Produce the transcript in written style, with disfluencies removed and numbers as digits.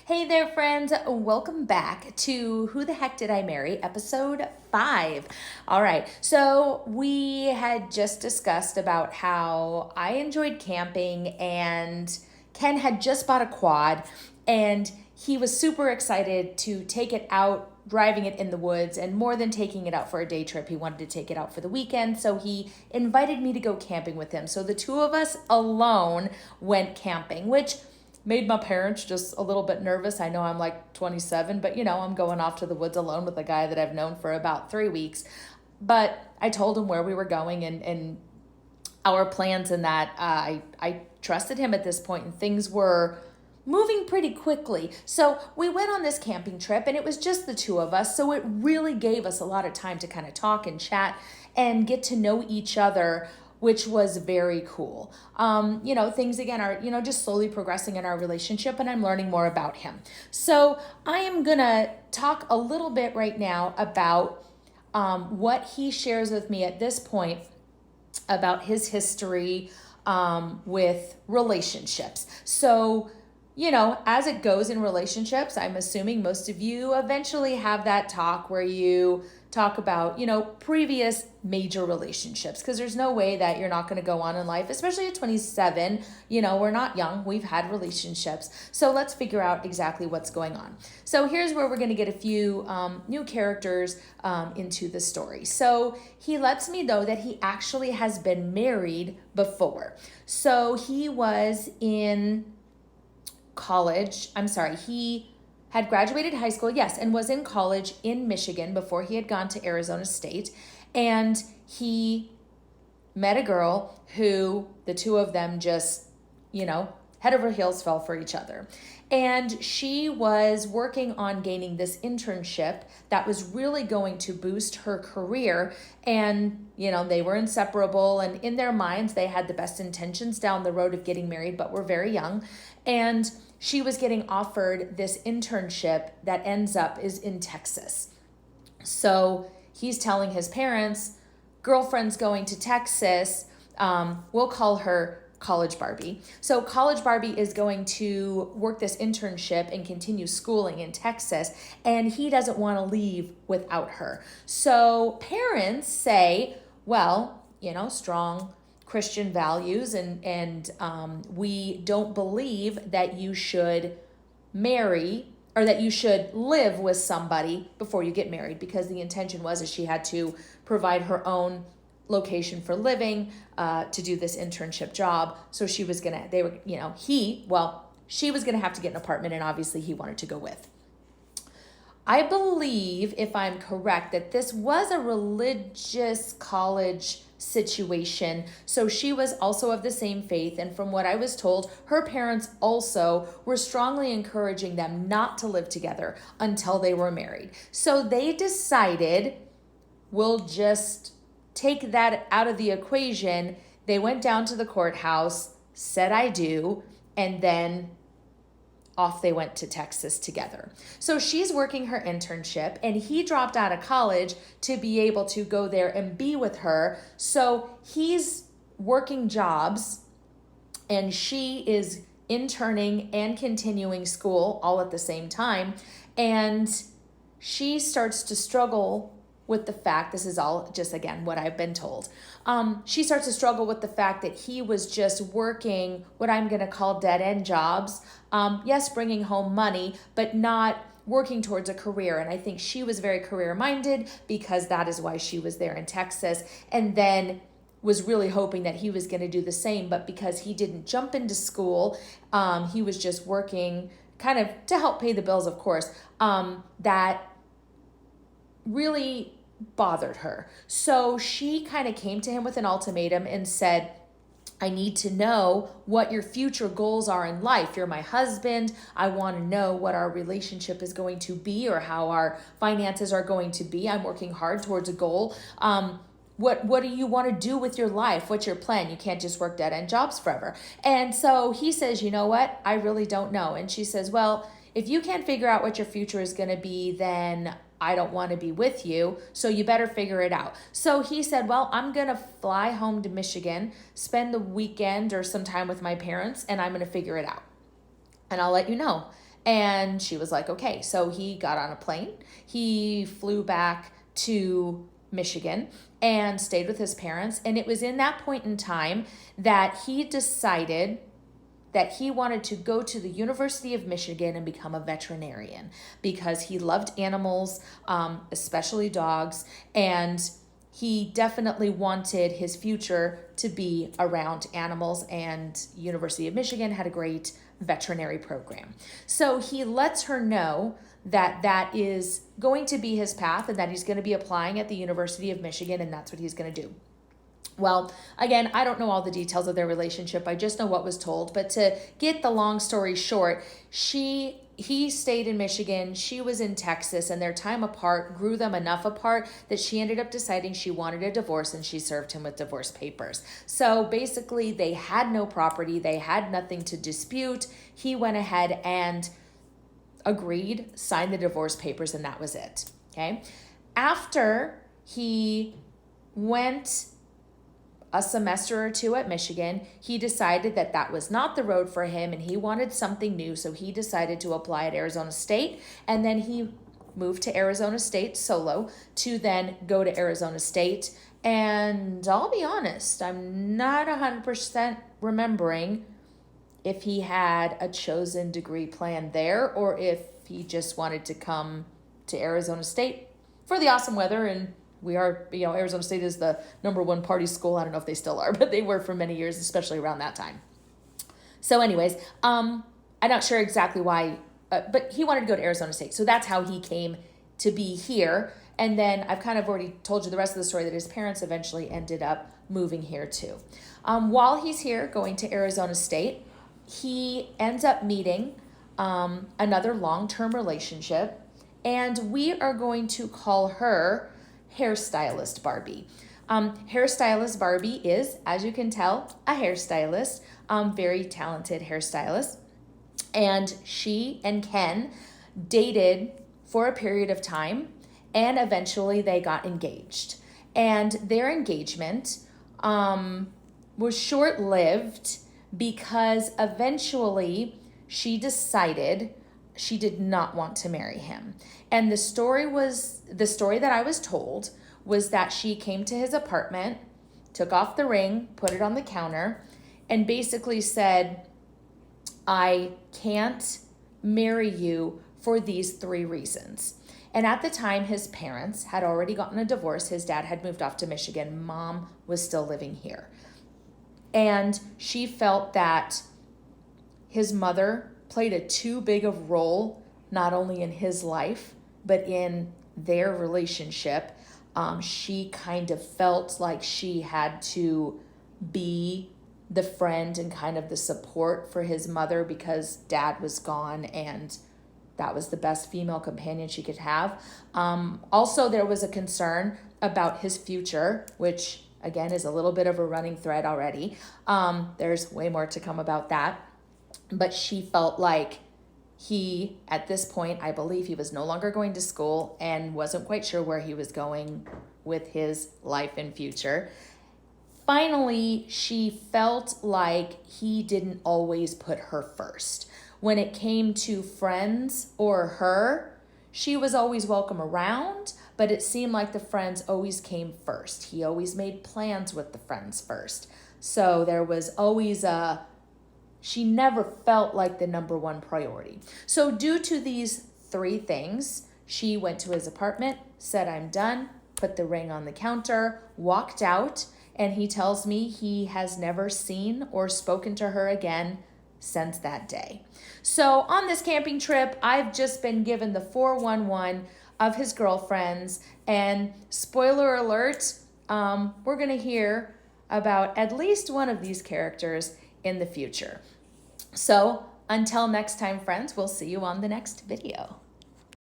Hey there, friends. Welcome back to Who the Heck Did I Marry? Episode 5. All right. So, we had just discussed about how I enjoyed camping, and Ken had just bought a quad, and he was super excited to take it out, driving it in the woods, and more than taking it out for a day trip, he wanted to take it out for the weekend. So, he invited me to go camping with him. So, the two of us alone went camping, which made my parents just a little bit nervous. I know I'm like 27, but I'm going off to the woods alone with a guy that I've known for about 3 weeks. But I told him where we were going and our plans, and that I trusted him at this point, and things were moving pretty quickly. So we went on this camping trip, and it was just the two of us. So it really gave us a lot of time to kind of talk and chat and get to know each other, which was very cool. Things again are, just slowly progressing in our relationship, and I'm learning more about him. So I am going to talk a little bit right now about what he shares with me at this point about his history with relationships. So, as it goes in relationships, I'm assuming most of you eventually have that talk where you talk about, previous major relationships, because there's no way that you're not going to go on in life, especially at 27. We're not young. We've had relationships. So let's figure out exactly what's going on. So here's where we're going to get a few new characters into the story. So he lets me know that he actually has been married before. So he was in college. He had graduated high school, yes, and was in college in Michigan before he had gone to Arizona State. And he met a girl who the two of them just, head over heels fell for each other. And she was working on gaining this internship that was really going to boost her career. And, they were inseparable. And in their minds, they had the best intentions down the road of getting married, but were very young. And she was getting offered this internship that ends up is in Texas. So he's telling his parents, girlfriend's going to Texas. We'll call her College Barbie. So College Barbie is going to work this internship and continue schooling in Texas, and he doesn't want to leave without her. So parents say, well, strong Christian values, and we don't believe that you should marry or that you should live with somebody before you get married, because the intention was that she had to provide her own location for living to do this internship job. So she was gonna, she was gonna have to get an apartment, and obviously he wanted to go with. I believe, if I'm correct, that this was a religious college situation. So she was also of the same faith. And from what I was told, her parents also were strongly encouraging them not to live together until they were married. So they decided, we'll just take that out of the equation. They went down to the courthouse, said I do, and then off they went to Texas together. So she's working her internship, and he dropped out of college to be able to go there and be with her. So he's working jobs, and she is interning and continuing school all at the same time. And she starts to struggle with the fact, this is all just, again, what I've been told. She starts to struggle with the fact that he was just working what I'm going to call dead-end jobs. Yes, bringing home money, but not working towards a career. And I think she was very career-minded, because that is why she was there in Texas, and then was really hoping that he was going to do the same. But because he didn't jump into school, he was just working kind of to help pay the bills, of course, that really bothered her. So she kind of came to him with an ultimatum and said, I need to know what your future goals are in life. You're my husband. I want to know what our relationship is going to be, or how our finances are going to be. I'm working hard towards a goal. What do you want to do with your life? What's your plan? You can't just work dead-end jobs forever. And so he says, you know what? I really don't know. And she says, well, if you can't figure out what your future is going to be, then I don't want to be with you, so you better figure it out. So he said, well, I'm going to fly home to Michigan, spend the weekend or some time with my parents, and I'm going to figure it out. And I'll let you know. And she was like, okay. So he got on a plane. He flew back to Michigan and stayed with his parents. And it was in that point in time that he decided that he wanted to go to the University of Michigan and become a veterinarian because he loved animals, especially dogs, and he definitely wanted his future to be around animals, and University of Michigan had a great veterinary program. So he lets her know that that is going to be his path and that he's going to be applying at the University of Michigan, and that's what he's going to do. Well, again, I don't know all the details of their relationship. I just know what was told. But to get the long story short, he stayed in Michigan, she was in Texas, and their time apart grew them enough apart that she ended up deciding she wanted a divorce, and she served him with divorce papers. So basically, they had no property, they had nothing to dispute. He went ahead and agreed, signed the divorce papers, and that was it. Okay. After he went a semester or two at Michigan, he decided that that was not the road for him and he wanted something new. So he decided to apply at Arizona State, and then he moved to Arizona State solo to then go to Arizona State. And I'll be honest, I'm not 100% remembering if he had a chosen degree plan there or if he just wanted to come to Arizona State for the awesome weather. And we are, Arizona State is the #1 party school. I don't know if they still are, but they were for many years, especially around that time. So anyways, I'm not sure exactly why, but he wanted to go to Arizona State. So that's how he came to be here. And then I've kind of already told you the rest of the story that his parents eventually ended up moving here too. While he's here going to Arizona State, he ends up meeting another long-term relationship, and we are going to call her Hairstylist Barbie. Hairstylist Barbie is, as you can tell, a hairstylist, very talented hairstylist. And she and Ken dated for a period of time, and eventually they got engaged. And their engagement was short-lived because eventually she decided she did not want to marry him. And the story that I was told was that she came to his apartment, took off the ring, put it on the counter, and basically said, I can't marry you for these 3 reasons. And at the time, his parents had already gotten a divorce. His dad had moved off to Michigan. Mom was still living here. And she felt that his mother played a too big of role, not only in his life, but in their relationship. She kind of felt like she had to be the friend and kind of the support for his mother because dad was gone, and that was the best female companion she could have. Also, there was a concern about his future, which again is a little bit of a running thread already. There's way more to come about that. But she felt like he, at this point, I believe he was no longer going to school and wasn't quite sure where he was going with his life and future. Finally, she felt like he didn't always put her first. When it came to friends or her, she was always welcome around, but it seemed like the friends always came first. He always made plans with the friends first. So there was always she never felt like the #1 priority. So due to these 3 things, she went to his apartment, said, I'm done, put the ring on the counter, walked out, and he tells me he has never seen or spoken to her again since that day. So on this camping trip, I've just been given the 411 of his girlfriends, and spoiler alert, we're going to hear about at least one of these characters in the future. So until next time, friends, we'll see you on the next video.